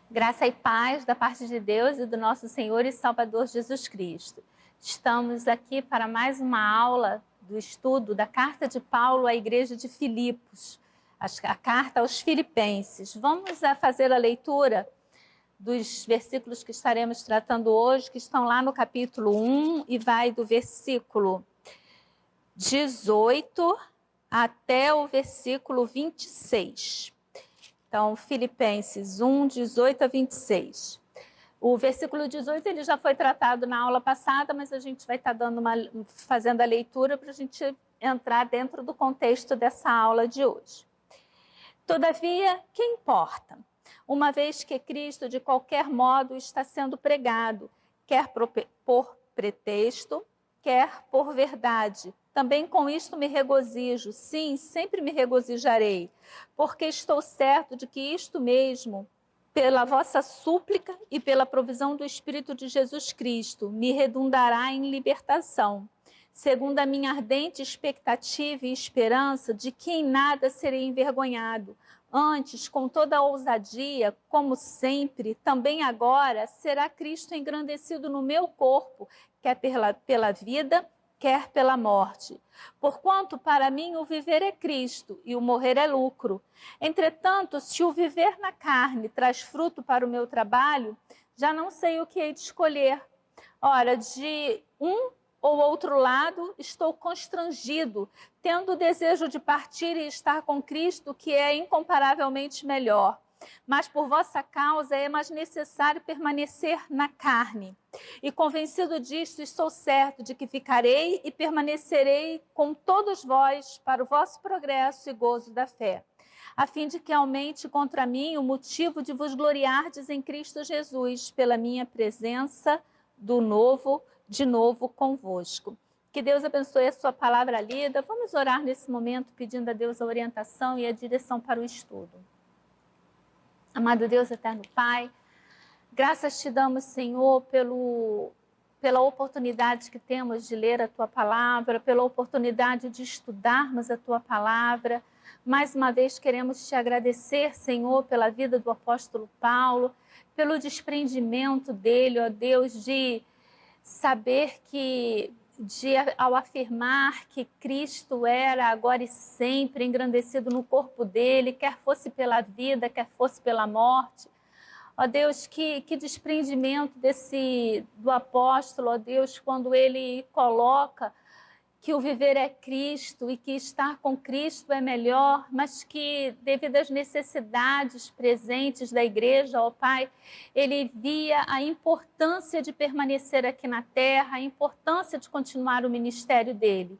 Graça e paz da parte de Deus e do nosso Senhor e Salvador Jesus Cristo. Estamos aqui para mais uma aula do estudo da carta de Paulo à igreja de Filipos, a carta aos Filipenses. Vamos fazer a leitura dos versículos que estaremos tratando hoje, que estão lá no capítulo 1 e vai do versículo 18 até o versículo 26. Então, Filipenses 1, 18 a 26. O versículo 18 ele já foi tratado na aula passada, mas a gente vai estar fazendo a leitura para a gente entrar dentro do contexto dessa aula de hoje. Todavia, que importa? Uma vez que Cristo, de qualquer modo, está sendo pregado, quer por pretexto, quer por verdade. Também com isto me regozijo, sim, sempre me regozijarei, porque estou certo de que isto mesmo, pela vossa súplica e pela provisão do Espírito de Jesus Cristo, me redundará em libertação, segundo a minha ardente expectativa e esperança de que em nada serei envergonhado. Antes, com toda a ousadia, como sempre, também agora, será Cristo engrandecido no meu corpo, quer pela vida, quer pela morte. Porquanto para mim o viver é Cristo e o morrer é lucro. Entretanto, se o viver na carne traz fruto para o meu trabalho, já não sei o que hei de escolher. Ora, de um ou outro lado, estou constrangido, tendo o desejo de partir e estar com Cristo, que é incomparavelmente melhor. Mas por vossa causa é mais necessário permanecer na carne. E convencido disto, estou certo de que ficarei e permanecerei com todos vós para o vosso progresso e gozo da fé, a fim de que aumente contra mim o motivo de vos gloriardes em Cristo Jesus, pela minha presença de novo convosco. Que Deus abençoe a sua palavra lida. Vamos orar nesse momento pedindo a Deus a orientação e a direção para o estudo. Amado Deus, eterno Pai, graças te damos, Senhor, pela oportunidade que temos de ler a Tua palavra, pela oportunidade de estudarmos a Tua palavra. Mais uma vez queremos te agradecer, Senhor, pela vida do apóstolo Paulo, pelo desprendimento dele, ó Deus, de saber que, ao afirmar que Cristo era agora e sempre engrandecido no corpo dele, quer fosse pela vida, quer fosse pela morte. Ó Deus, que desprendimento do apóstolo, ó Deus, quando ele coloca que o viver é Cristo e que estar com Cristo é melhor, mas que devido às necessidades presentes da igreja, ó Pai, ele via a importância de permanecer aqui na terra, a importância de continuar o ministério dele.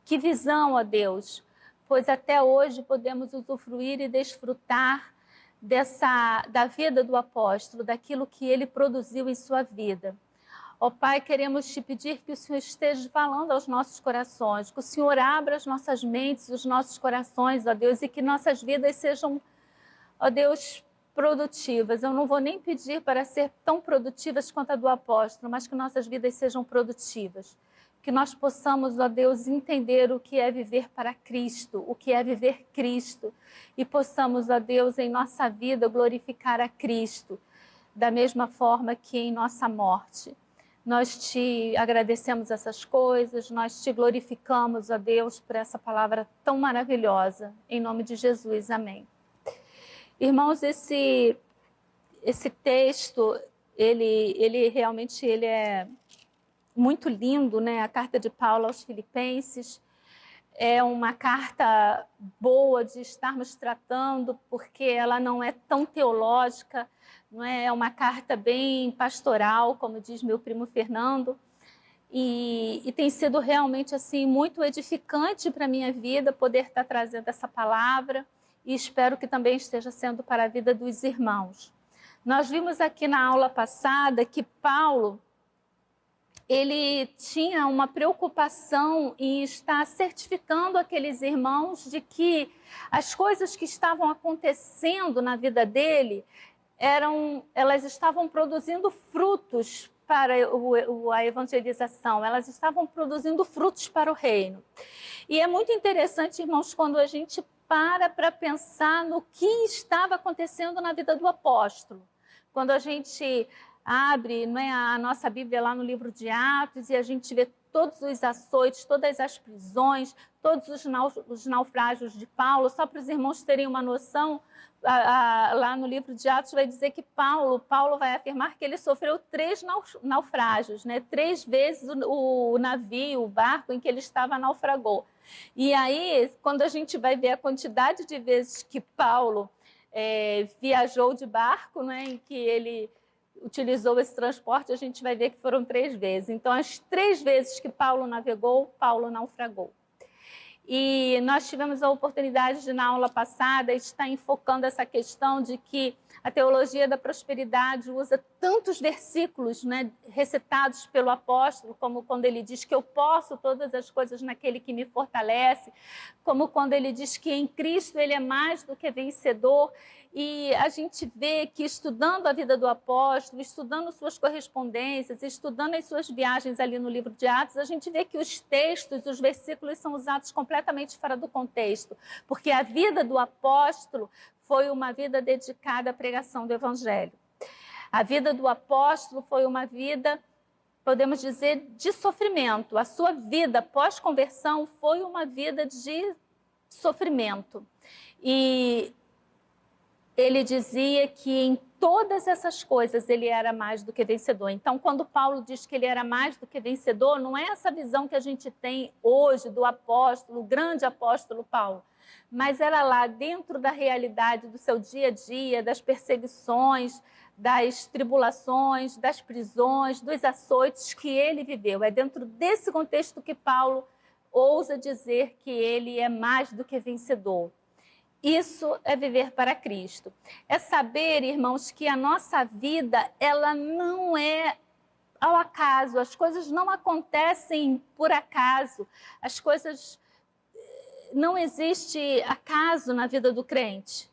Que visão, ó Deus, pois até hoje podemos usufruir e desfrutar da vida do apóstolo, daquilo que ele produziu em sua vida. Ó Pai, queremos te pedir que o Senhor esteja falando aos nossos corações, que o Senhor abra as nossas mentes, os nossos corações, ó Deus, e que nossas vidas sejam, ó Deus, produtivas. Eu não vou nem pedir para ser tão produtivas quanto a do apóstolo, mas que nossas vidas sejam produtivas. Que nós possamos, ó Deus, entender o que é viver para Cristo, o que é viver Cristo, e possamos, ó Deus, em nossa vida glorificar a Cristo, da mesma forma que em nossa morte. Nós te agradecemos essas coisas, nós te glorificamos, ó Deus, por essa palavra tão maravilhosa. Em nome de Jesus, amém. Irmãos, esse texto, ele realmente é muito lindo, né? A carta de Paulo aos Filipenses é uma carta boa de estarmos tratando, porque ela não é tão teológica, não é uma carta bem pastoral, como diz meu primo Fernando, e tem sido realmente assim muito edificante para a minha vida poder estar trazendo essa palavra, e espero que também esteja sendo para a vida dos irmãos. Nós vimos aqui na aula passada que Paulo, ele tinha uma preocupação em estar certificando aqueles irmãos de que as coisas que estavam acontecendo na vida dele, elas estavam produzindo frutos para a evangelização, elas estavam produzindo frutos para o reino. E é muito interessante, irmãos, quando a gente para pensar no que estava acontecendo na vida do apóstolo. Quando a gente abre, não é, a nossa Bíblia lá no livro de Atos e a gente vê todos os açoites, todas as prisões, todos os naufrágios de Paulo, só para os irmãos terem uma noção, lá no livro de Atos vai dizer que Paulo vai afirmar que ele sofreu 3 naufrágios, né? 3 vezes o navio, o barco em que ele estava naufragou. E aí, quando a gente vai ver a quantidade de vezes que Paulo viajou de barco, né, em que ele utilizou esse transporte, a gente vai ver que foram 3 vezes. Então, as 3 vezes que Paulo navegou, Paulo naufragou. E nós tivemos a oportunidade de, na aula passada, estar enfocando essa questão de que a teologia da prosperidade usa tantos versículos, né, recitados pelo apóstolo, como quando ele diz que eu posso todas as coisas naquele que me fortalece, como quando ele diz que em Cristo ele é mais do que vencedor. E a gente vê que estudando a vida do apóstolo, estudando suas correspondências, estudando as suas viagens ali no livro de Atos, a gente vê que os textos, os versículos são usados completamente fora do contexto, porque a vida do apóstolo foi uma vida dedicada à pregação do evangelho. A vida do apóstolo foi uma vida, podemos dizer, de sofrimento. A sua vida pós-conversão foi uma vida de sofrimento. E ele dizia que em todas essas coisas ele era mais do que vencedor. Então, quando Paulo diz que ele era mais do que vencedor, não é essa visão que a gente tem hoje do apóstolo, o grande apóstolo Paulo, mas era lá dentro da realidade do seu dia a dia, das perseguições, das tribulações, das prisões, dos açoites que ele viveu. É dentro desse contexto que Paulo ousa dizer que ele é mais do que vencedor. Isso é viver para Cristo. É saber, irmãos, que a nossa vida, ela não é ao acaso. As coisas não acontecem por acaso. As coisas... Não existe acaso na vida do crente.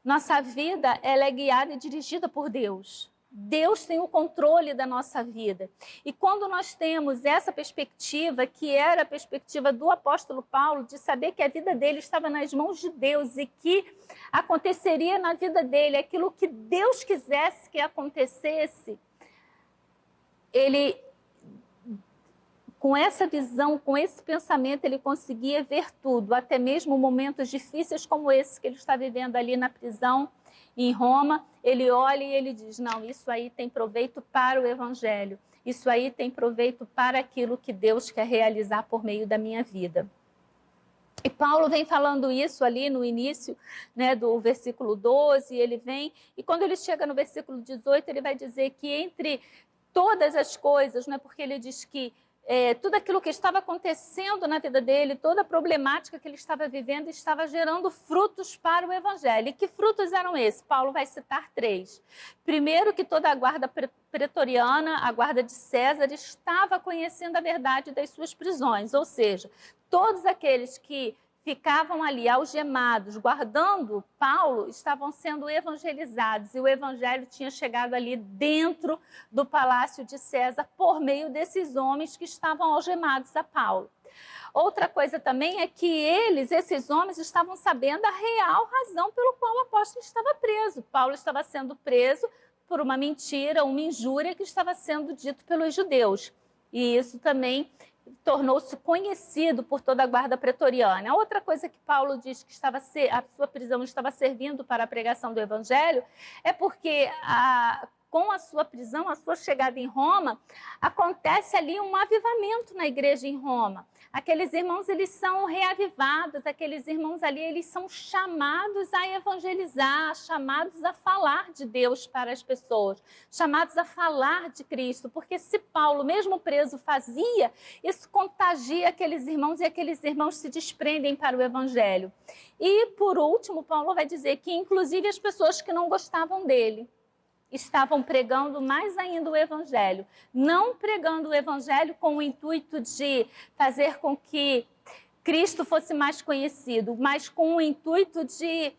Nossa vida, ela é guiada e dirigida por Deus. Deus tem o controle da nossa vida. E quando nós temos essa perspectiva, que era a perspectiva do apóstolo Paulo, de saber que a vida dele estava nas mãos de Deus e que aconteceria na vida dele aquilo que Deus quisesse que acontecesse, ele, com essa visão, com esse pensamento, ele conseguia ver tudo, até mesmo momentos difíceis como esse que ele está vivendo ali na prisão, em Roma. Ele olha e ele diz, não, isso aí tem proveito para o evangelho, isso aí tem proveito para aquilo que Deus quer realizar por meio da minha vida. E Paulo vem falando isso ali no início, né, do versículo 12, ele vem, e quando ele chega no versículo 18, ele vai dizer que entre todas as coisas, né, porque ele diz que tudo aquilo que estava acontecendo na vida dele, toda a problemática que ele estava vivendo, estava gerando frutos para o evangelho. E que frutos eram esses? Paulo vai citar 3. Primeiro, que toda a guarda pretoriana, a guarda de César, estava conhecendo a verdade das suas prisões. Ou seja, todos aqueles que ficavam ali algemados, guardando Paulo, estavam sendo evangelizados. E o evangelho tinha chegado ali dentro do palácio de César por meio desses homens que estavam algemados a Paulo. Outra coisa também é que esses homens, estavam sabendo a real razão pelo qual o apóstolo estava preso. Paulo estava sendo preso por uma mentira, uma injúria que estava sendo dito pelos judeus. E isso também tornou-se conhecido por toda a guarda pretoriana. A outra coisa que Paulo diz que a sua prisão estava servindo para a pregação do evangelho é porque com a sua prisão, a sua chegada em Roma, acontece ali um avivamento na igreja em Roma. Aqueles irmãos, eles são reavivados, aqueles irmãos ali, eles são chamados a evangelizar, chamados a falar de Deus para as pessoas, chamados a falar de Cristo, porque se Paulo, mesmo preso, fazia, isso contagia aqueles irmãos e aqueles irmãos se desprendem para o evangelho. E, por último, Paulo vai dizer que, inclusive, as pessoas que não gostavam dele estavam pregando mais ainda o evangelho, não pregando o evangelho com o intuito de fazer com que Cristo fosse mais conhecido, mas com o intuito de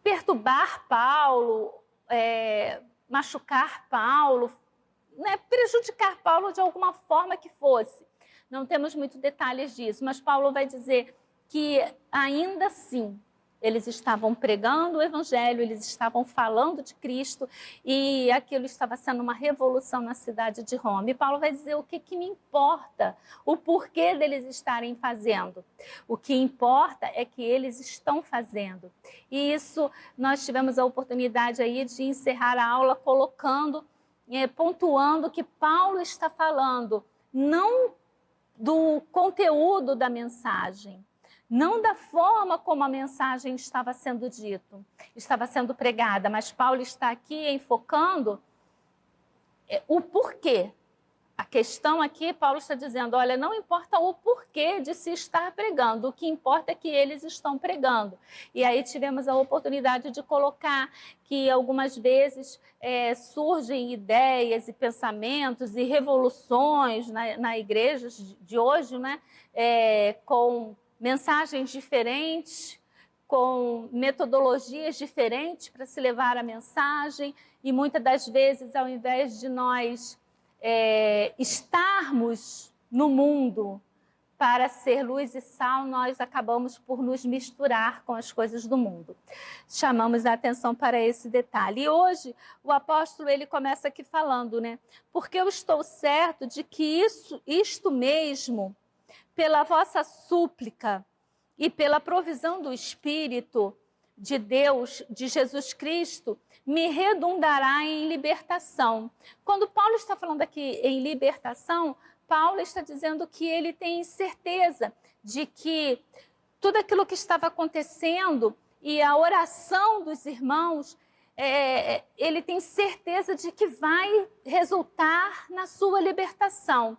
perturbar Paulo, machucar Paulo, né, prejudicar Paulo de alguma forma que fosse. Não temos muitos detalhes disso, mas Paulo vai dizer que ainda assim Eles estavam pregando o evangelho, eles estavam falando de Cristo e aquilo estava sendo uma revolução na cidade de Roma. E Paulo vai dizer: o que me importa? O porquê deles estarem fazendo? O que importa é que eles estão fazendo. E isso nós tivemos a oportunidade aí de encerrar a aula colocando, pontuando que Paulo está falando não do conteúdo da mensagem, não da forma como a mensagem estava sendo dita, estava sendo pregada, mas Paulo está aqui enfocando o porquê. A questão aqui, Paulo está dizendo, olha, não importa o porquê de se estar pregando, o que importa é que eles estão pregando. E aí tivemos a oportunidade de colocar que algumas vezes surgem ideias e pensamentos e revoluções na igreja de hoje, né? Com mensagens diferentes, com metodologias diferentes para se levar a mensagem, e muitas das vezes, ao invés de nós estarmos no mundo para ser luz e sal, nós acabamos por nos misturar com as coisas do mundo. Chamamos a atenção para esse detalhe. E hoje o apóstolo ele começa aqui falando, né? Porque eu estou certo de que isto mesmo, pela vossa súplica e pela provisão do Espírito de Deus, de Jesus Cristo, me redundará em libertação. Quando Paulo está falando aqui em libertação, Paulo está dizendo que ele tem certeza de que tudo aquilo que estava acontecendo e a oração dos irmãos, ele tem certeza de que vai resultar na sua libertação.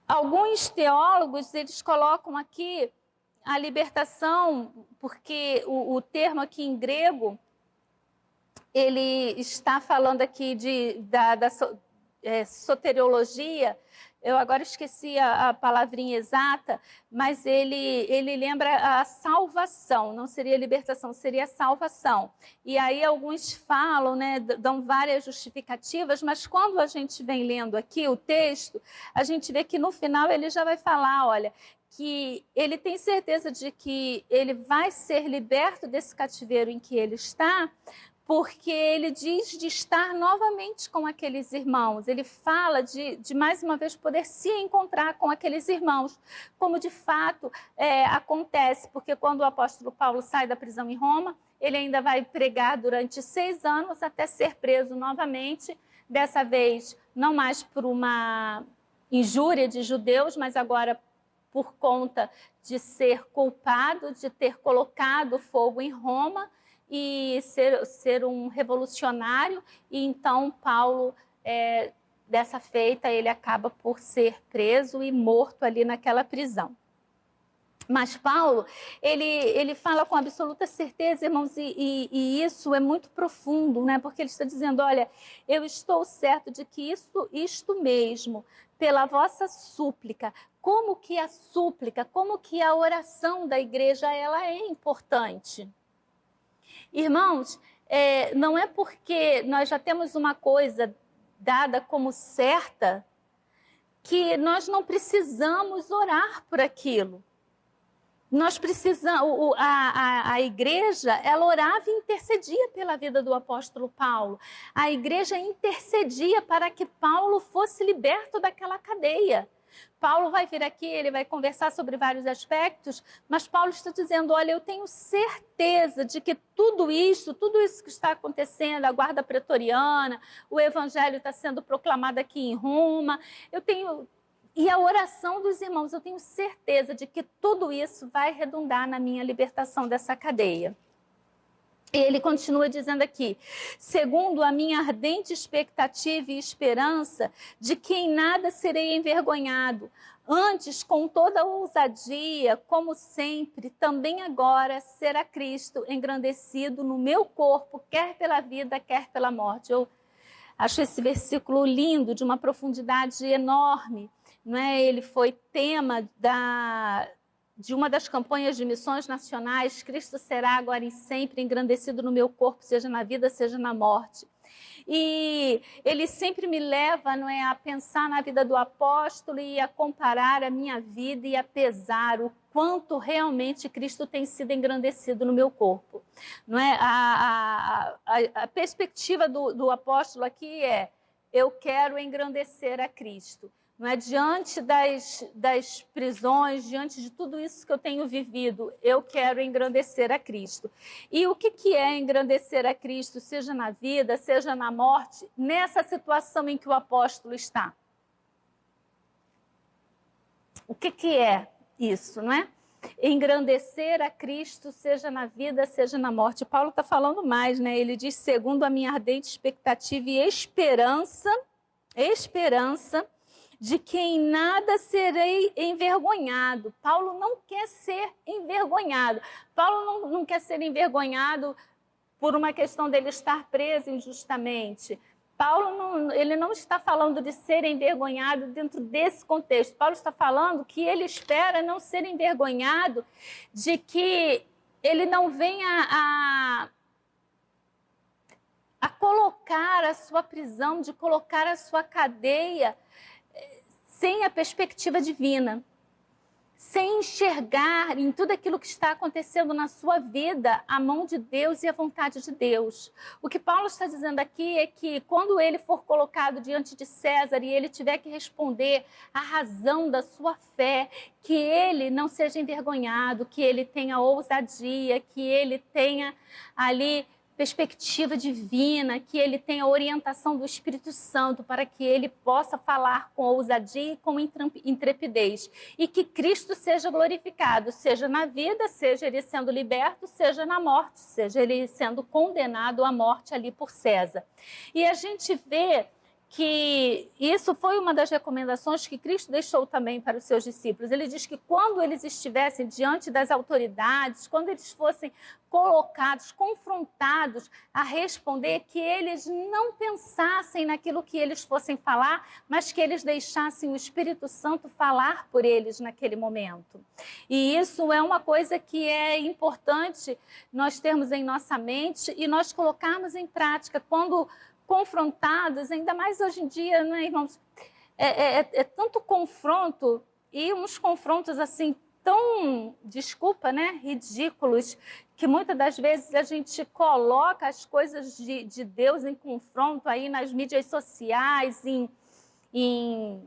Alguns teólogos, eles colocam aqui a libertação, porque o termo aqui em grego, ele está falando aqui da soteriologia. Eu agora esqueci a palavrinha exata, mas ele lembra a salvação, não seria libertação, seria salvação. E aí alguns falam, né, dão várias justificativas, mas quando a gente vem lendo aqui o texto, a gente vê que no final ele já vai falar, olha, que ele tem certeza de que ele vai ser liberto desse cativeiro em que ele está, porque ele diz de estar novamente com aqueles irmãos. Ele fala de mais uma vez poder se encontrar com aqueles irmãos, como de fato acontece, porque quando o apóstolo Paulo sai da prisão em Roma, ele ainda vai pregar durante 6 anos até ser preso novamente, dessa vez não mais por uma injúria de judeus, mas agora por conta de ser culpado, de ter colocado fogo em Roma e ser um revolucionário. E então Paulo, dessa feita, ele acaba por ser preso e morto ali naquela prisão. Mas Paulo, ele fala com absoluta certeza, irmãos, e isso é muito profundo, né? Porque ele está dizendo, olha, eu estou certo de que isto mesmo, pela vossa súplica, como que a súplica, como que a oração da igreja, ela é importante. Irmãos, não é porque nós já temos uma coisa dada como certa que nós não precisamos orar por aquilo. Nós precisamos, a igreja, ela orava e intercedia pela vida do apóstolo Paulo. A igreja intercedia para que Paulo fosse liberto daquela cadeia. Paulo vai vir aqui, ele vai conversar sobre vários aspectos, mas Paulo está dizendo, olha, eu tenho certeza de que tudo isso que está acontecendo, a guarda pretoriana, o evangelho está sendo proclamado aqui em Roma, e a oração dos irmãos, eu tenho certeza de que tudo isso vai redundar na minha libertação dessa cadeia. E ele continua dizendo aqui, segundo a minha ardente expectativa e esperança de que em nada serei envergonhado, antes com toda ousadia, como sempre, também agora será Cristo engrandecido no meu corpo, quer pela vida, quer pela morte. Eu acho esse versículo lindo, de uma profundidade enorme. Não é? Ele foi tema de uma das campanhas de missões nacionais, Cristo será agora e sempre engrandecido no meu corpo, seja na vida, seja na morte. E ele sempre me leva, não é, a pensar na vida do apóstolo e a comparar a minha vida e a pesar o quanto realmente Cristo tem sido engrandecido no meu corpo. Não é? A perspectiva do apóstolo aqui é: eu quero engrandecer a Cristo. Não é? Diante das prisões, diante de tudo isso que eu tenho vivido, eu quero engrandecer a Cristo. E o que é engrandecer a Cristo, seja na vida, seja na morte, nessa situação em que o apóstolo está? O que é isso, não é? Engrandecer a Cristo, seja na vida, seja na morte. Paulo está falando mais, né? Ele diz: segundo a minha ardente expectativa e esperança de que em nada serei envergonhado. Paulo não quer ser envergonhado. Paulo não quer ser envergonhado por uma questão dele estar preso injustamente. Paulo ele não está falando de ser envergonhado dentro desse contexto. Paulo está falando que ele espera não ser envergonhado, de que ele não venha a colocar a sua prisão, de colocar a sua cadeia sem a perspectiva divina, sem enxergar em tudo aquilo que está acontecendo na sua vida a mão de Deus e a vontade de Deus. O que Paulo está dizendo aqui é que quando ele for colocado diante de César e ele tiver que responder a razão da sua fé, que ele não seja envergonhado, que ele tenha ousadia, que ele tenha ali perspectiva divina, que ele tenha orientação do Espírito Santo para que ele possa falar com ousadia e com intrepidez. E que Cristo seja glorificado, seja na vida, seja ele sendo liberto, seja na morte, seja ele sendo condenado à morte ali por César. E a gente vê que isso foi uma das recomendações que Cristo deixou também para os seus discípulos. Ele diz que quando eles estivessem diante das autoridades, quando eles fossem colocados, confrontados a responder, que eles não pensassem naquilo que eles fossem falar, mas que eles deixassem o Espírito Santo falar por eles naquele momento. E isso é uma coisa que é importante nós termos em nossa mente e nós colocarmos em prática quando confrontados, ainda mais hoje em dia, né, irmãos? É tanto confronto, e uns confrontos assim tão, desculpa, né, ridículos, que muitas das vezes a gente coloca as coisas de Deus em confronto aí nas mídias sociais, em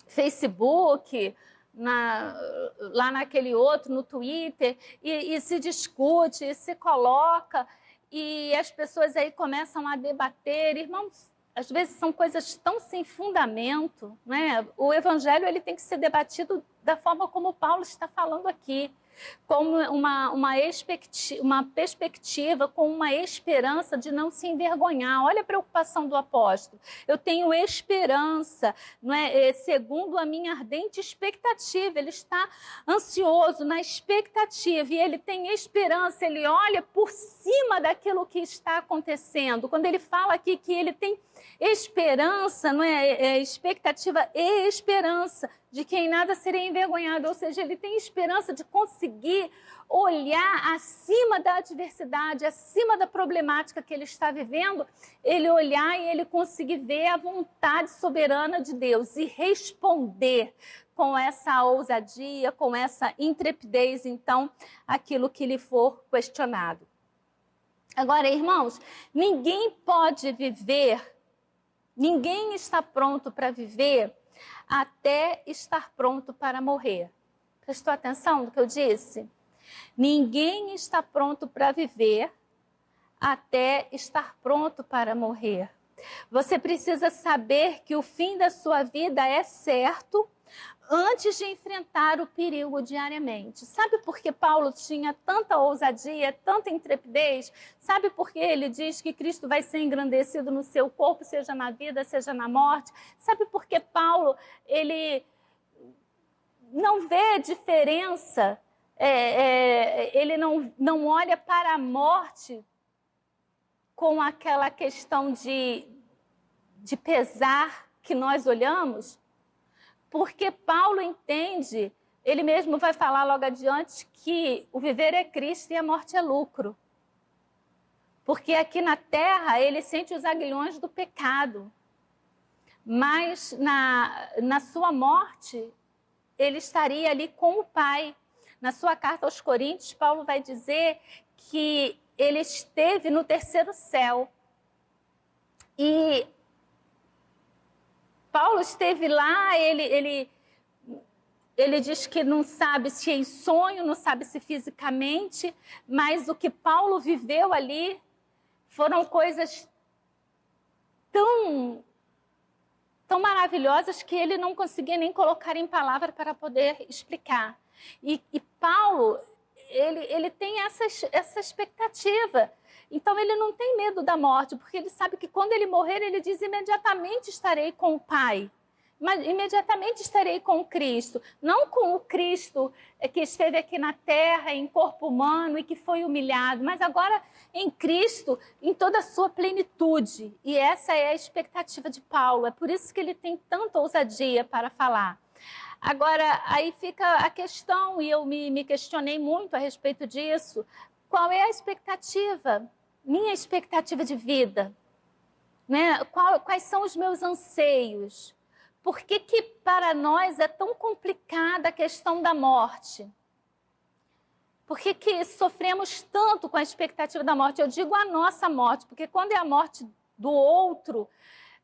Facebook, lá naquele outro, no Twitter, e se discute, e se coloca, e as pessoas aí começam a debater. Irmãos, às vezes são coisas tão sem fundamento, né? O evangelho ele tem que ser debatido da forma como Paulo está falando aqui, como uma perspectiva, com uma esperança de não se envergonhar. Olha a preocupação do apóstolo. Eu tenho esperança, não é? Segundo a minha ardente expectativa. Ele está ansioso na expectativa e ele tem esperança. Ele olha por cima daquilo que está acontecendo. Quando ele fala aqui que ele tem esperança, não é? Expectativa e esperança de que em nada serei envergonhado, ou seja, ele tem esperança de conseguir olhar acima da adversidade, acima da problemática que ele está vivendo, ele olhar e ele conseguir ver a vontade soberana de Deus e responder com essa ousadia, com essa intrepidez, então, aquilo que lhe for questionado. Agora, irmãos, ninguém pode viver, ninguém está pronto para viver até estar pronto para morrer. Prestou atenção no que eu disse? Ninguém está pronto para viver até estar pronto para morrer. Você precisa saber que o fim da sua vida é certo antes de enfrentar o perigo diariamente. Sabe por que Paulo tinha tanta ousadia, tanta intrepidez? Sabe por que ele diz que Cristo vai ser engrandecido no seu corpo, seja na vida, seja na morte? Sabe por que Paulo ele não vê diferença, ele não olha para a morte com aquela questão de pesar que nós olhamos? Porque Paulo entende, ele mesmo vai falar logo adiante, que o viver é Cristo e a morte é lucro. porque aqui na terra ele sente os aguilhões do pecado, mas na sua morte ele estaria ali com o Pai. Na sua carta aos Coríntios, Paulo vai dizer que ele esteve no terceiro céu. E Paulo esteve lá, ele diz que não sabe se em sonho, não sabe se fisicamente, mas o que Paulo viveu ali foram coisas tão maravilhosas que ele não conseguia nem colocar em palavra para poder explicar. E Paulo, ele tem essa expectativa. Então, ele não tem medo da morte, porque ele sabe que quando ele morrer, ele diz, imediatamente estarei com o Pai. Mas imediatamente estarei com o Cristo. Não com o Cristo que esteve aqui na terra, em corpo humano e que foi humilhado, mas agora em Cristo, em toda a sua plenitude. E essa é a expectativa de Paulo. É por isso que ele tem tanta ousadia para falar. Agora, aí fica a questão, e eu me questionei muito a respeito disso. Qual é a expectativa? Minha expectativa de vida? Né? Quais são os meus anseios? Por que para nós é tão complicada a questão da morte? Por que sofremos tanto com a expectativa da morte? Eu digo a nossa morte, porque quando é a morte do outro,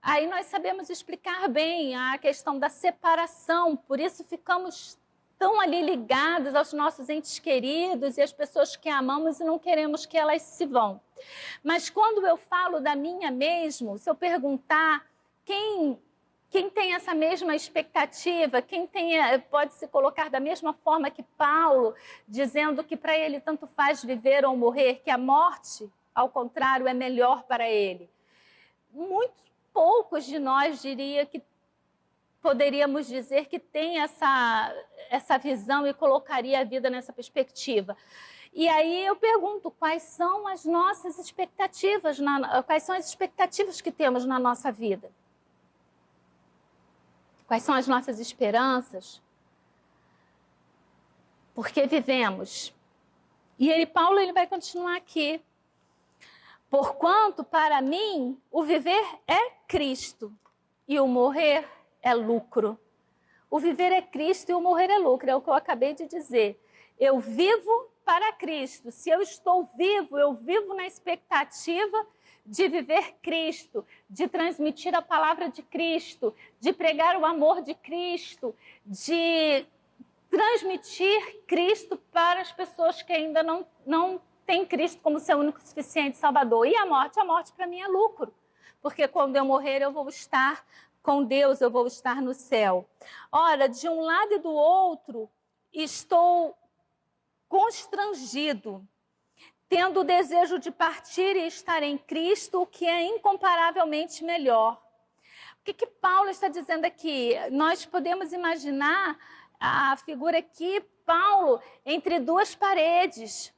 aí nós sabemos explicar bem a questão da separação, por isso ficamos tão ali ligados aos nossos entes queridos e às pessoas que amamos e não queremos que elas se vão. Mas quando eu falo da minha mesmo, se eu perguntar quem tem essa mesma expectativa, pode se colocar da mesma forma que Paulo, dizendo que para ele tanto faz viver ou morrer, que a morte, ao contrário, é melhor para ele. Muito poucos de nós diria que poderíamos dizer que tem essa visão e colocaria a vida nessa perspectiva. E aí eu pergunto, quais são as nossas expectativas, quais são as expectativas que temos na nossa vida? Quais são as nossas esperanças? Porque vivemos. E Paulo vai continuar aqui. Porquanto, para mim, o viver é Cristo e o morrer é lucro. O viver é Cristo e o morrer é lucro, é o que eu acabei de dizer. Eu vivo para Cristo. Se eu estou vivo, eu vivo na expectativa de viver Cristo, de transmitir a palavra de Cristo, de pregar o amor de Cristo, de transmitir Cristo para as pessoas que ainda não têm Cristo como seu único e suficiente Salvador. E a morte para mim é lucro, porque quando eu morrer eu vou estar com Deus, eu vou estar no céu. Ora, de um lado e do outro, estou constrangido, tendo o desejo de partir e estar em Cristo, o que é incomparavelmente melhor. O que Paulo está dizendo aqui? Nós podemos imaginar a figura aqui, Paulo, entre duas paredes.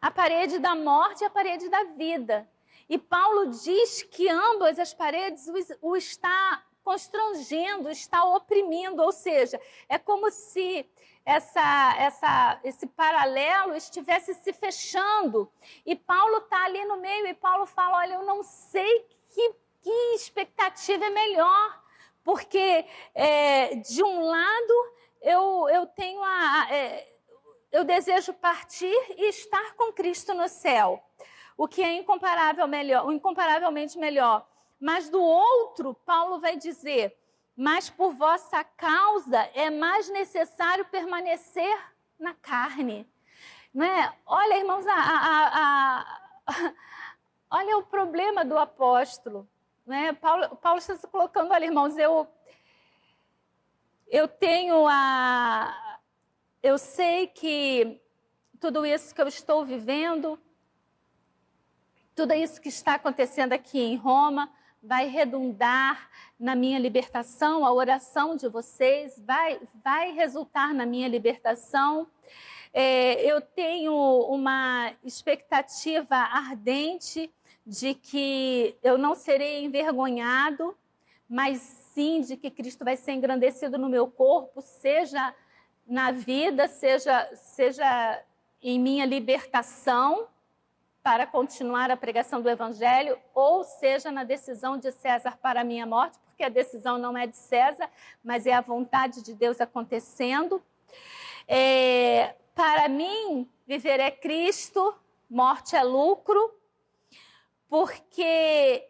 A parede da morte e a parede da vida. E Paulo diz que ambas as paredes o está constrangendo, está oprimindo, ou seja, é como se esse paralelo estivesse se fechando. E Paulo está ali no meio e Paulo fala, olha, eu não sei que expectativa é melhor, porque de um lado eu tenho eu desejo partir e estar com Cristo no céu, o que é incomparavelmente melhor. Mas do outro, Paulo vai dizer, mas por vossa causa é mais necessário permanecer na carne. Não é? Olha, irmãos, olha o problema do apóstolo. Não é? Paulo está se colocando, olha, irmãos, eu sei que tudo isso que eu estou vivendo, tudo isso que está acontecendo aqui em Roma, vai redundar na minha libertação, a oração de vocês vai resultar na minha libertação. Eu tenho uma expectativa ardente de que eu não serei envergonhado, mas sim de que Cristo vai ser engrandecido no meu corpo, seja na vida, seja em minha libertação, para continuar a pregação do Evangelho, ou seja, na decisão de César para a minha morte, porque a decisão não é de César, mas é a vontade de Deus acontecendo. Para mim, viver é Cristo, morte é lucro, porque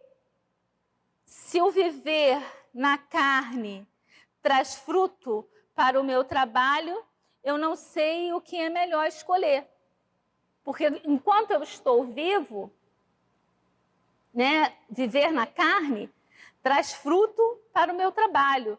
se o viver na carne traz fruto para o meu trabalho, eu não sei o que é melhor escolher. Porque enquanto eu estou vivo, né, viver na carne traz fruto para o meu trabalho.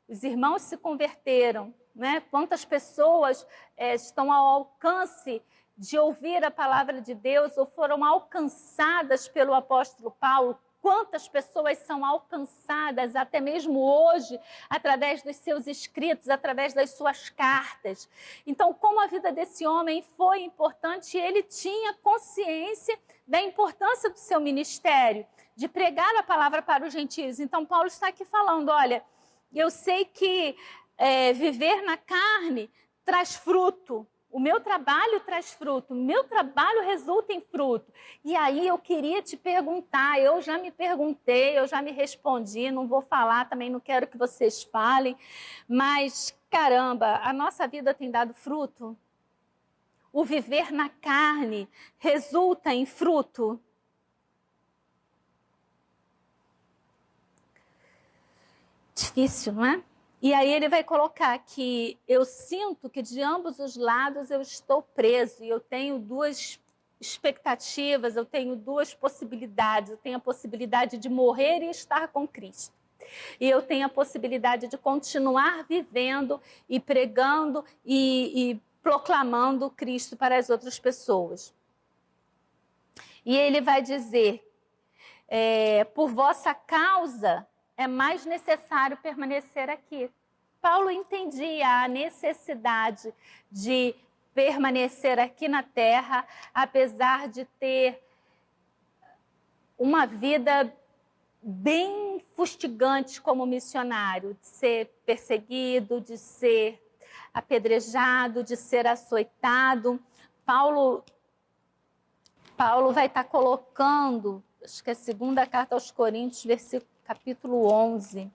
Os irmãos se converteram, né? Quantas pessoas estão ao alcance de ouvir a palavra de Deus ou foram alcançadas pelo apóstolo Paulo? Quantas pessoas são alcançadas, até mesmo hoje, através dos seus escritos, através das suas cartas. Então, como a vida desse homem foi importante, ele tinha consciência da importância do seu ministério, de pregar a palavra para os gentios. Então, Paulo está aqui falando, olha, eu sei que viver na carne traz fruto. O meu trabalho traz fruto, o meu trabalho resulta em fruto. E aí eu queria te perguntar, eu já me perguntei, eu já me respondi, não vou falar, também não quero que vocês falem, mas caramba, a nossa vida tem dado fruto? O viver na carne resulta em fruto? Difícil, não é? E aí ele vai colocar que eu sinto que de ambos os lados eu estou preso e eu tenho duas expectativas, eu tenho duas possibilidades. Eu tenho a possibilidade de morrer e estar com Cristo. E eu tenho a possibilidade de continuar vivendo e pregando e proclamando Cristo para as outras pessoas. E ele vai dizer, por vossa causa é mais necessário permanecer aqui. Paulo entendia a necessidade de permanecer aqui na terra, apesar de ter uma vida bem fustigante como missionário, de ser perseguido, de ser apedrejado, de ser açoitado. Paulo vai estar colocando, acho que é a segunda carta aos Coríntios, capítulo 11,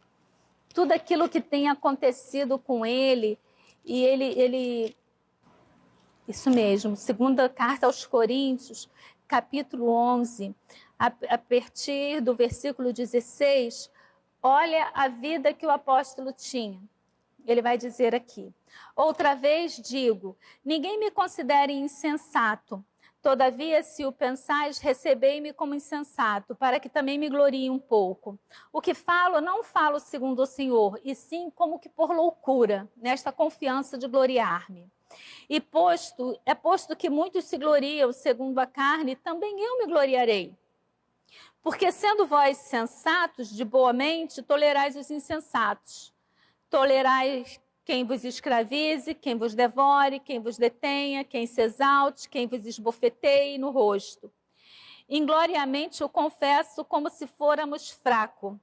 tudo aquilo que tem acontecido com ele, e ele isso mesmo, segunda carta aos Coríntios, capítulo 11, a partir do versículo 16, olha a vida que o apóstolo tinha. Ele vai dizer aqui, outra vez digo, ninguém me considere insensato, todavia, se o pensais, recebei-me como insensato, para que também me glorie um pouco. O que falo, não falo segundo o Senhor, e sim como que por loucura, nesta confiança de gloriar-me. E posto que muitos se gloriam segundo a carne, também eu me gloriarei. Porque sendo vós sensatos, de boa mente, tolerais os insensatos. Tolerais quem vos escravize, quem vos devore, quem vos detenha, quem se exalte, quem vos esbofeteie no rosto. Ingloriamente o confesso como se fôramos fraco.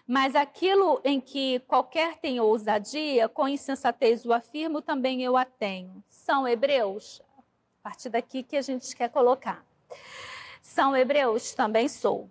Mas aquilo em que qualquer tem ousadia, com insensatez o afirmo, também eu a tenho. São hebreus? A partir daqui que a gente quer colocar. São hebreus? Também sou.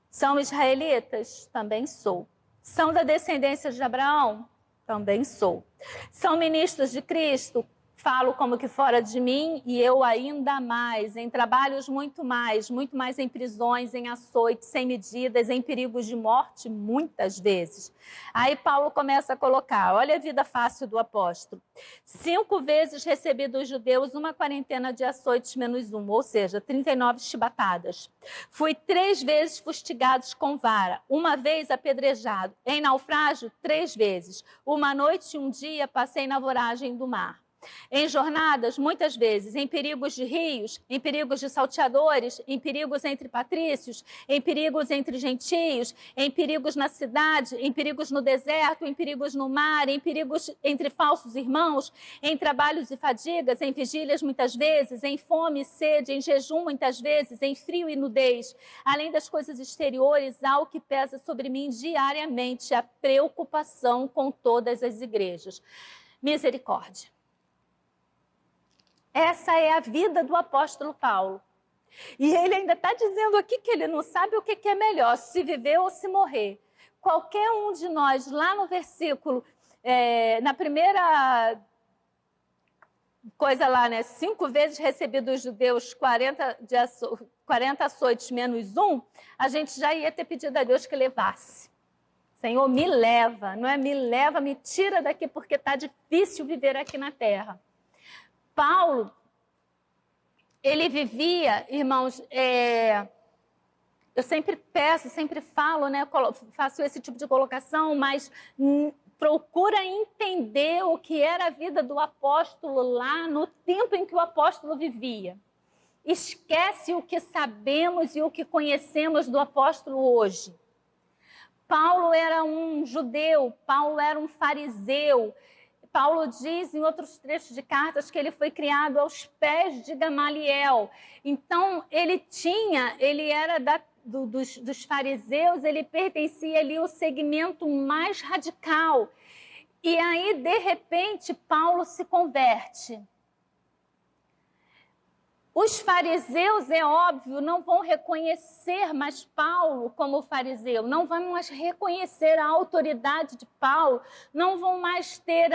São israelitas? Também sou. São da descendência de Abraão? Também sou. São ministros de Cristo? Falo como que fora de mim, e eu ainda mais, em trabalhos muito mais em prisões, em açoites, sem medidas, em perigos de morte, muitas vezes. Aí Paulo começa a colocar, olha a vida fácil do apóstolo. 5 vezes recebi dos judeus uma quarentena de açoites menos uma, ou seja, 39 chibatadas. Fui 3 vezes fustigados com vara, 1 vez apedrejado. Em naufrágio, 3 vezes. 1 noite e 1 dia passei na voragem do mar. Em jornadas, muitas vezes, em perigos de rios, em perigos de salteadores, em perigos entre patrícios, em perigos entre gentios, em perigos na cidade, em perigos no deserto, em perigos no mar, em perigos entre falsos irmãos, em trabalhos e fadigas, em vigílias muitas vezes, em fome e sede, em jejum muitas vezes, em frio e nudez. Além das coisas exteriores, há o que pesa sobre mim diariamente, a preocupação com todas as igrejas. Misericórdia. Essa é a vida do apóstolo Paulo. E ele ainda está dizendo aqui que ele não sabe o que é melhor, se viver ou se morrer. Qualquer um de nós, lá no versículo, na primeira coisa lá, né? 5 vezes recebido os judeus 40 açoites menos 1, a gente já ia ter pedido a Deus que levasse. Senhor, me leva, não é me leva, me tira daqui, porque está difícil viver aqui na terra. Paulo, ele vivia, irmãos, eu sempre peço, sempre falo, né? Faço esse tipo de colocação, mas procura entender o que era a vida do apóstolo lá no tempo em que o apóstolo vivia. Esquece o que sabemos e o que conhecemos do apóstolo hoje. Paulo era um judeu, Paulo era um fariseu. Paulo diz em outros trechos de cartas que ele foi criado aos pés de Gamaliel. Então, ele era dos fariseus, ele pertencia ali ao segmento mais radical. E aí, de repente, Paulo se converte. Os fariseus, é óbvio, não vão reconhecer mais Paulo como fariseu, não vão mais reconhecer a autoridade de Paulo, não vão mais ter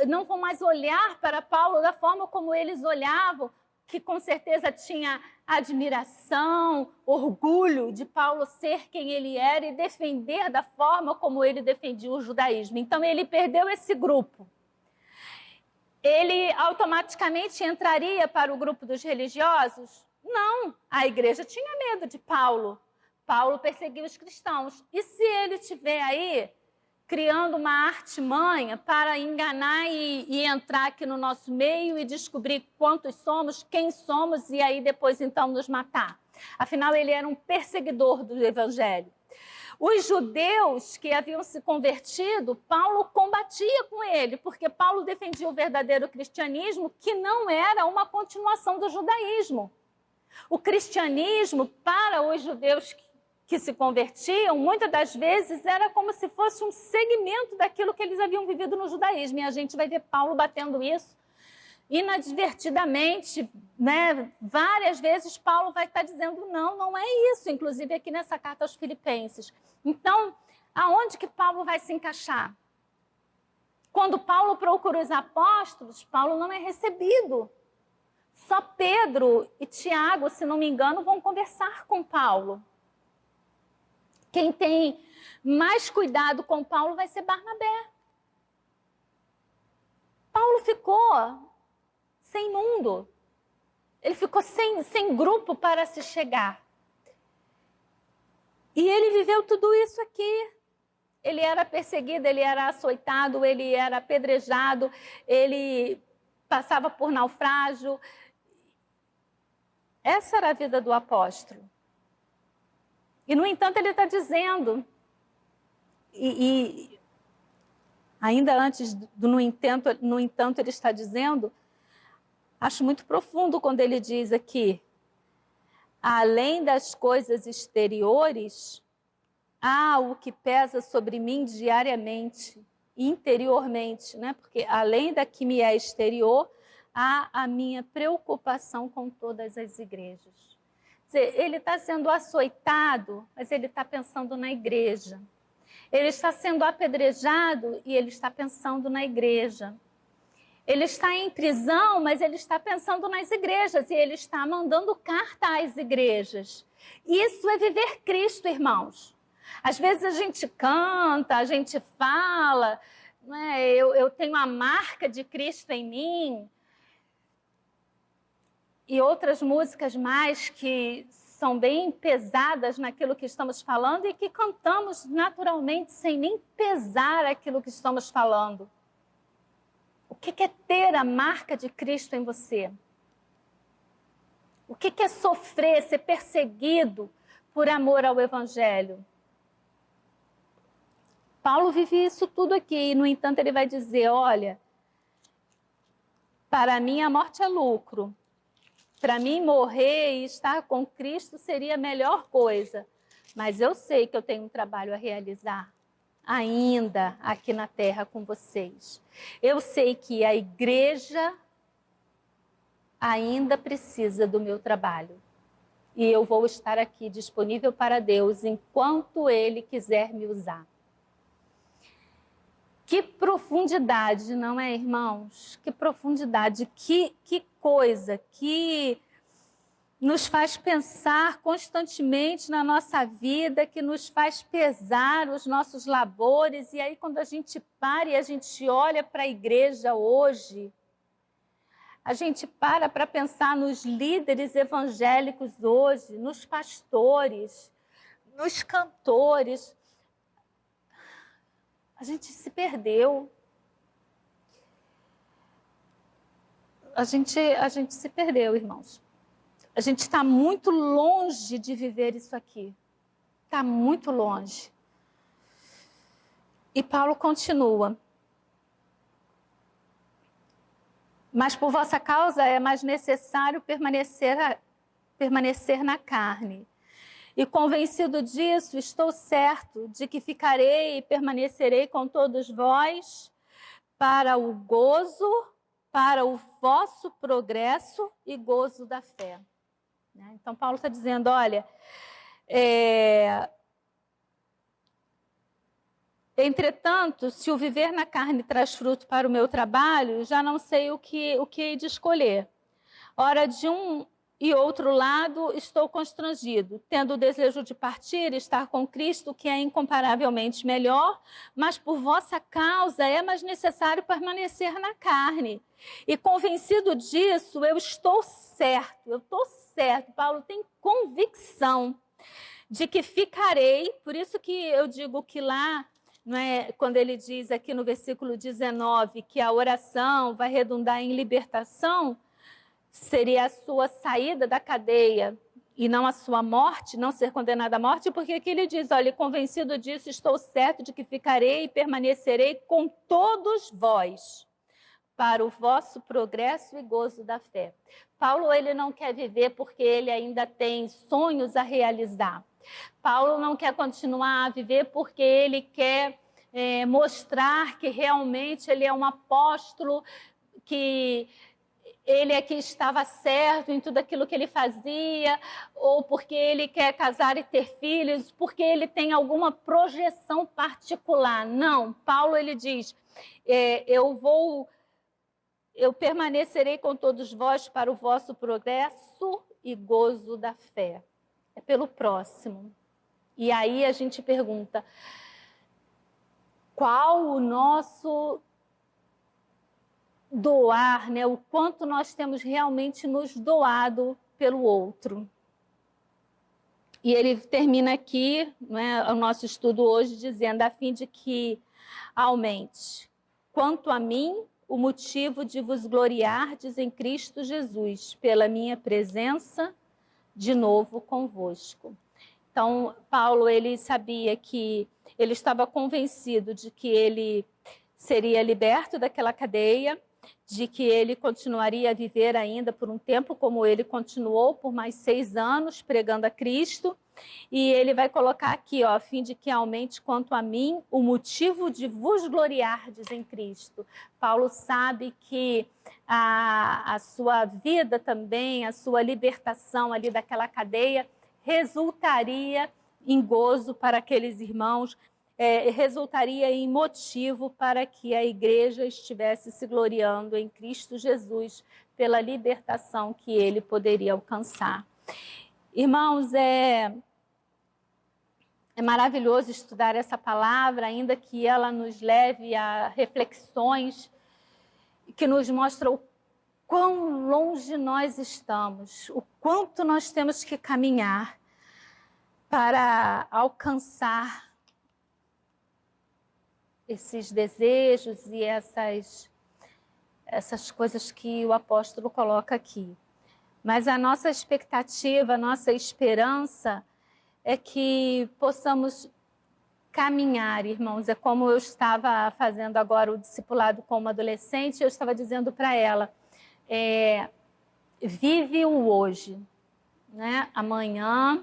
não vão mais olhar para Paulo da forma como eles olhavam, que com certeza tinha admiração, orgulho de Paulo ser quem ele era e defender da forma como ele defendia o judaísmo. Então, ele perdeu esse grupo. Ele automaticamente entraria para o grupo dos religiosos? Não, a igreja tinha medo de Paulo. Paulo perseguiu os cristãos. E se ele estiver aí criando uma artimanha para enganar e entrar aqui no nosso meio e descobrir quantos somos, quem somos e aí depois então nos matar? Afinal, ele era um perseguidor do evangelho. Os judeus que haviam se convertido, Paulo combatia com ele, porque Paulo defendia o verdadeiro cristianismo, que não era uma continuação do judaísmo. O cristianismo, para os judeus que se convertiam, muitas das vezes era como se fosse um segmento daquilo que eles haviam vivido no judaísmo. E a gente vai ver Paulo batendo isso inadvertidamente, né? Várias vezes Paulo vai estar dizendo não é isso, inclusive aqui nessa carta aos Filipenses. Então, aonde que Paulo vai se encaixar? Quando Paulo procura os apóstolos, Paulo não é recebido. Só Pedro e Tiago, se não me engano, vão conversar com Paulo. Quem tem mais cuidado com Paulo vai ser Barnabé. Paulo ficou sem mundo. Ele ficou sem grupo para se chegar. E ele viveu tudo isso aqui. Ele era perseguido, ele era açoitado, ele era apedrejado, ele passava por naufrágio. Essa era a vida do apóstolo. E, no entanto, ele está dizendo, e ainda antes do no entanto, ele está dizendo, acho muito profundo quando ele diz aqui, além das coisas exteriores, há o que pesa sobre mim diariamente, interiormente, né? Porque além da que me é exterior, há a minha preocupação com todas as igrejas. Quer dizer, ele está sendo açoitado, mas ele está pensando na igreja. Ele está sendo apedrejado e ele está pensando na igreja. Ele está em prisão, mas ele está pensando nas igrejas e ele está mandando carta às igrejas. Isso é viver Cristo, irmãos. Às vezes a gente canta, a gente fala, né? Eu tenho a marca de Cristo em mim. E outras músicas mais que são bem pesadas naquilo que estamos falando e que cantamos naturalmente sem nem pesar aquilo que estamos falando. O que é ter a marca de Cristo em você? O que é sofrer, ser perseguido por amor ao Evangelho? Paulo vive isso tudo aqui e, no entanto, ele vai dizer, olha, para mim a morte é lucro. Para mim, morrer e estar com Cristo seria a melhor coisa. Mas eu sei que eu tenho um trabalho a realizar ainda aqui na terra com vocês. Eu sei que a igreja ainda precisa do meu trabalho. E eu vou estar aqui disponível para Deus enquanto Ele quiser me usar. Que profundidade, não é, irmãos? Que profundidade, que coisa, que nos faz pensar constantemente na nossa vida, que nos faz pesar os nossos labores. E aí, quando a gente para e a gente olha para a igreja hoje, a gente para pensar nos líderes evangélicos hoje, nos pastores, nos cantores. A gente se perdeu. A gente se perdeu, irmãos. A gente está muito longe de viver isso aqui. Está muito longe. E Paulo continua. Mas por vossa causa é mais necessário permanecer na carne. E convencido disso, estou certo de que ficarei e permanecerei com todos vós para o gozo, para o vosso progresso e gozo da fé. Então, Paulo está dizendo, olha, entretanto, se o viver na carne traz fruto para o meu trabalho, já não sei o que hei de escolher. Ora, de um e outro lado, estou constrangido, tendo o desejo de partir e estar com Cristo, que é incomparavelmente melhor, mas por vossa causa é mais necessário permanecer na carne. E convencido disso, eu estou certo, Paulo tem convicção de que ficarei, por isso que eu digo que lá, não é, quando ele diz aqui no versículo 19 que a oração vai redundar em libertação, seria a sua saída da cadeia e não a sua morte, não ser condenado à morte, porque aqui ele diz, olha, convencido disso, estou certo de que ficarei e permanecerei com todos vós para o vosso progresso e gozo da fé. Paulo, ele não quer viver porque ele ainda tem sonhos a realizar. Paulo não quer continuar a viver porque ele quer mostrar que realmente ele é um apóstolo, que ele é que estava certo em tudo aquilo que ele fazia, ou porque ele quer casar e ter filhos, porque ele tem alguma projeção particular. Não, Paulo ele diz, eu permanecerei com todos vós para o vosso progresso e gozo da fé. É pelo próximo. E aí a gente pergunta, qual o nosso doar, né? O quanto nós temos realmente nos doado pelo outro. E ele termina aqui, né, o nosso estudo hoje dizendo, a fim de que aumente, quanto a mim, o motivo de vos gloriardes em Cristo Jesus, pela minha presença de novo convosco. Então, Paulo, ele sabia que, ele estava convencido de que ele seria liberto daquela cadeia, de que ele continuaria a viver ainda por um tempo, como ele continuou por mais 6 anos pregando a Cristo. E ele vai colocar aqui, ó, a fim de que aumente quanto a mim o motivo de vos gloriardes em Cristo. Paulo sabe que a sua vida também, a sua libertação ali daquela cadeia, resultaria em gozo para aqueles irmãos, resultaria em motivo para que a igreja estivesse se gloriando em Cristo Jesus pela libertação que ele poderia alcançar. Irmãos, é maravilhoso estudar essa palavra, ainda que ela nos leve a reflexões que nos mostram o quão longe nós estamos, o quanto nós temos que caminhar para alcançar esses desejos e essas coisas que o apóstolo coloca aqui. Mas a nossa expectativa, a nossa esperança é que possamos caminhar, irmãos. É como eu estava fazendo agora o discipulado com uma adolescente, eu estava dizendo para ela, vive o hoje, né? Amanhã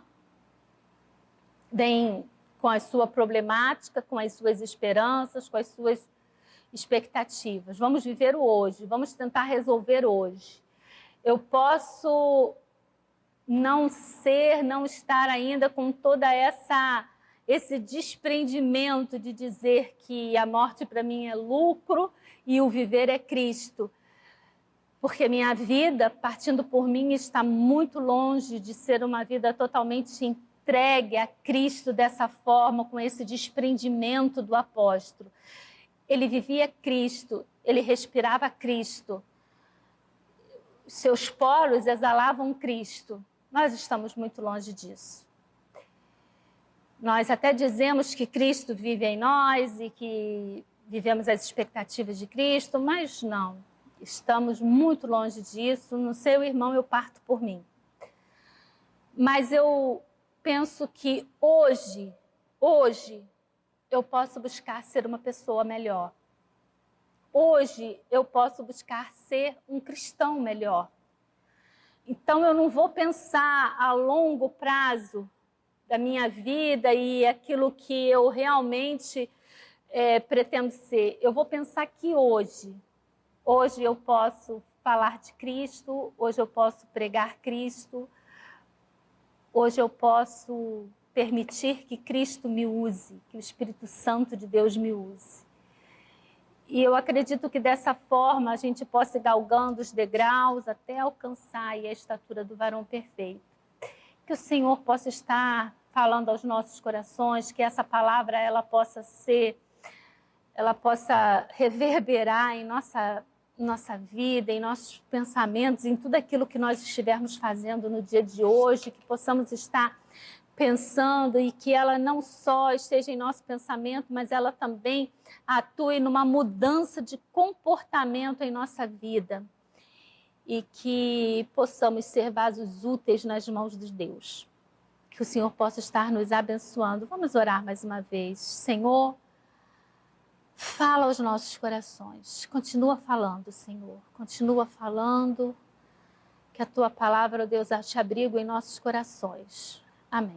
vem com a sua problemática, com as suas esperanças, com as suas expectativas. Vamos viver o hoje, vamos tentar resolver hoje. Eu posso não estar ainda com toda esse desprendimento de dizer que a morte para mim é lucro e o viver é Cristo. Porque minha vida, partindo por mim, está muito longe de ser uma vida totalmente entregue a Cristo dessa forma, com esse desprendimento do apóstolo. Ele vivia Cristo, ele respirava Cristo. Seus poros exalavam Cristo. Nós estamos muito longe disso. Nós até dizemos que Cristo vive em nós e que vivemos as expectativas de Cristo, mas não. Estamos muito longe disso. No seu irmão eu parto por mim. Mas eu penso que hoje eu posso buscar ser uma pessoa melhor. Hoje eu posso buscar ser um cristão melhor. Então eu não vou pensar a longo prazo da minha vida e aquilo que eu realmente pretendo ser. Eu vou pensar que hoje eu posso falar de Cristo, hoje eu posso pregar Cristo, hoje eu posso permitir que Cristo me use, que o Espírito Santo de Deus me use. E eu acredito que dessa forma a gente possa ir galgando os degraus até alcançar a estatura do varão perfeito. Que o Senhor possa estar falando aos nossos corações, que essa palavra ela possa reverberar em nossa vida, em nossos pensamentos, em tudo aquilo que nós estivermos fazendo no dia de hoje, que possamos estar pensando e que ela não só esteja em nosso pensamento, mas ela também atue numa mudança de comportamento em nossa vida e que possamos ser vasos úteis nas mãos de Deus. Que o Senhor possa estar nos abençoando. Vamos orar mais uma vez. Senhor, fala aos nossos corações. Continua falando, Senhor. Continua falando. Que a Tua palavra, ó Deus, ache abrigo em nossos corações.